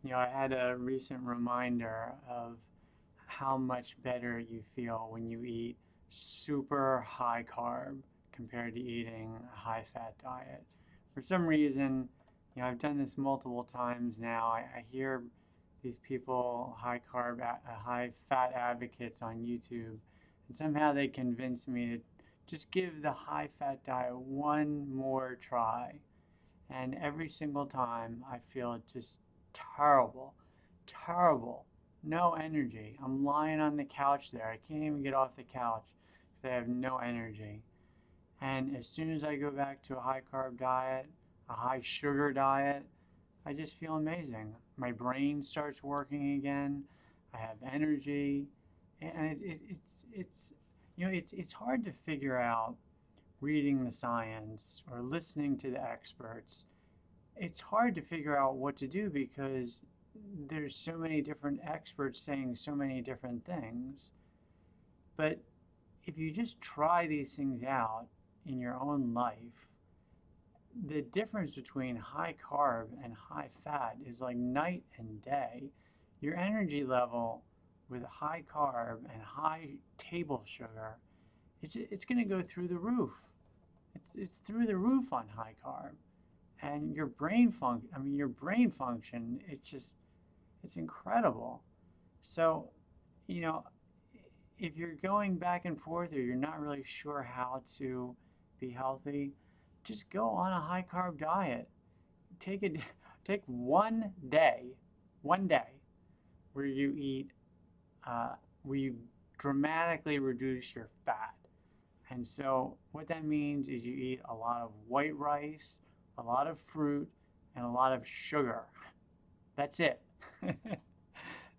I had a recent reminder of how much better you feel when you eat super high carb compared to eating a high fat diet. For some reason, I've done this multiple times now. I hear these people, high fat advocates on YouTube, and somehow they convince me to just give the high fat diet one more try. And every single time I feel just terrible, terrible, no energy. I'm lying on the couch there. I can't even get off the couch because I have no energy. And as soon as I go back to a high carb diet, a high sugar diet, I just feel amazing. My brain starts working again. I have energy, and it's hard to figure out reading the science or listening to the experts. It's hard to figure out what to do because there's so many different experts saying so many different things. But if you just try these things out in your own life, the difference between high carb and high fat is like night and day. Your energy level with high carb and high table sugar, it's going to go through the roof. It's through the roof on high carb. And your brain function, it's incredible. So, you know, if you're going back and forth or you're not really sure how to be healthy, just go on a high carb diet. Take a take one day where you eat where you dramatically reduce your fat. And so what that means is you eat a lot of white rice, a lot of fruit, and a lot of sugar. That's it.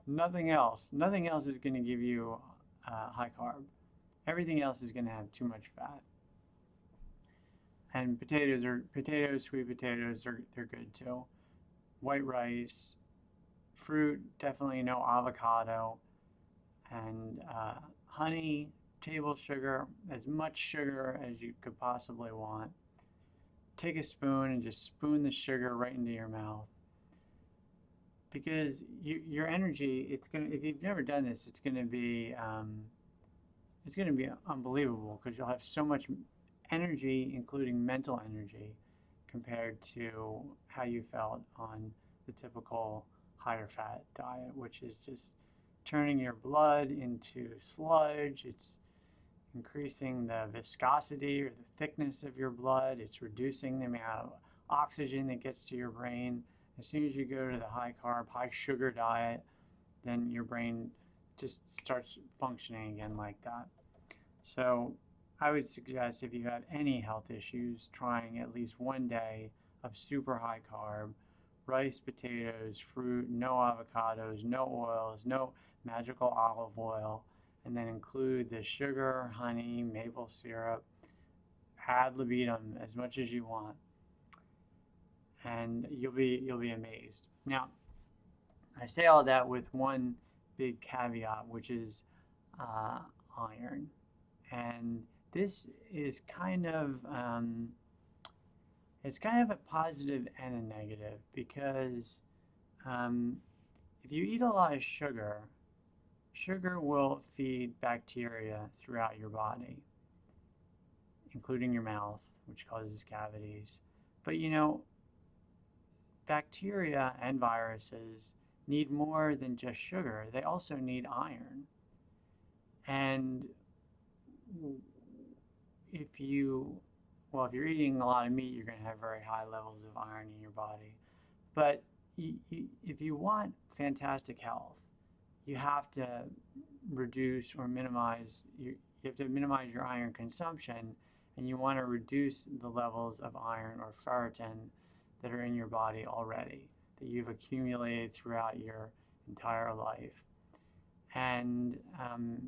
Nothing else. Nothing else is going to give you high carb. Everything else is going to have too much fat. And sweet potatoes are they're good too. White rice, fruit, definitely no avocado, and honey, table sugar, as much sugar as you could possibly want. Take a spoon and just spoon the sugar right into your mouth because your energy, it's gonna, if you've never done this, it's gonna be unbelievable because you'll have so much energy, including mental energy, compared to how you felt on the typical higher fat diet, which is just turning your blood into sludge. It's increasing the viscosity or the thickness of your blood. It's reducing the amount of oxygen that gets to your brain. As soon as you go to the high carb, high sugar diet, then your brain just starts functioning again like that. So I would suggest if you have any health issues, trying at least one day of super high carb, rice, potatoes, fruit, no avocados, no oils, no magical olive oil, and then include the sugar, honey, maple syrup, ad libitum as much as you want, and you'll be amazed. Now, I say all that with one big caveat, which is uh, iron, and this is it's kind of a positive and a negative because um, if you eat a lot of sugar, sugar will feed bacteria throughout your body, including your mouth, which causes cavities. But bacteria and viruses need more than just sugar. They also need iron. And if you, well, if you're eating a lot of meat, you're going to have very high levels of iron in your body. But if you want fantastic health, you have to reduce or minimize you have to minimize your iron consumption, and you want to reduce the levels of iron or ferritin that are in your body already that you've accumulated throughout your entire life. And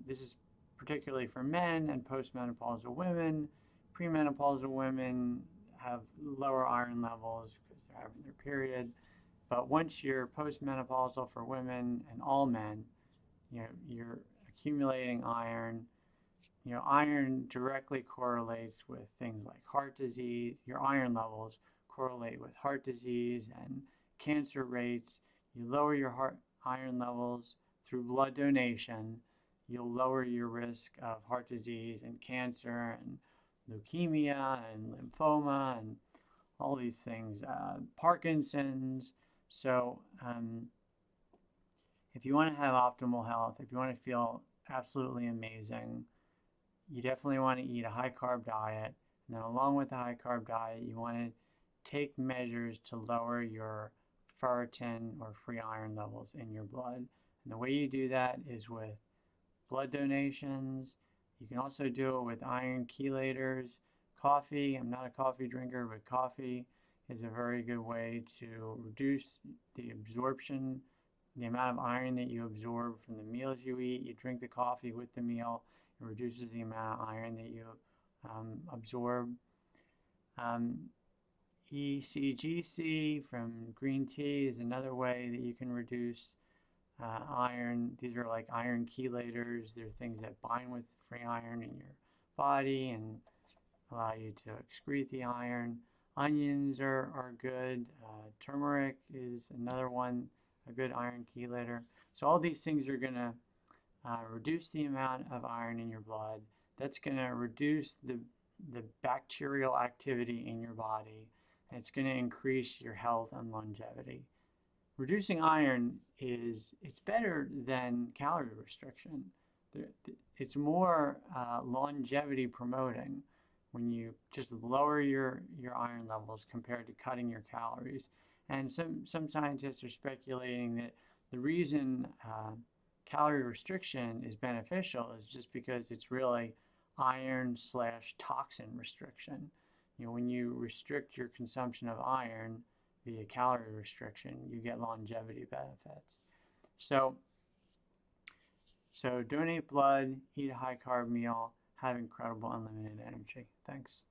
this is particularly for men and postmenopausal women. Premenopausal women have lower iron levels because they're having their period. But once you're postmenopausal for women and all men, you're accumulating iron. Iron directly correlates with things like heart disease. Your iron levels correlate with heart disease and cancer rates. You lower your heart iron levels through blood donation. You'll lower your risk of heart disease and cancer and leukemia and lymphoma and all these things, Parkinson's. So, if you want to have optimal health, if you want to feel absolutely amazing, you definitely want to eat a high carb diet. And then, along with the high carb diet, you want to take measures to lower your ferritin or free iron levels in your blood. And the way you do that is with blood donations. You can also do it with iron chelators. Coffee, I'm not a coffee drinker, but coffee is a very good way to reduce the absorption, the amount of iron that you absorb from the meals you eat. You drink the coffee with the meal, it reduces the amount of iron that you absorb. ECGC from green tea is another way that you can reduce iron. These are like iron chelators. They're things that bind with free iron in your body and allow you to excrete the iron. Onions are good. Turmeric is another one, a good iron chelator. So all these things are going to reduce the amount of iron in your blood. That's going to reduce the bacterial activity in your body. And it's going to increase your health and longevity. Reducing iron it's better than calorie restriction. It's more longevity promoting when you just lower your iron levels compared to cutting your calories. And some scientists are speculating that the reason calorie restriction is beneficial is just because it's really iron/toxin restriction. When you restrict your consumption of iron via calorie restriction, you get longevity benefits. So donate blood, eat a high carb meal, have incredible unlimited energy. Thanks.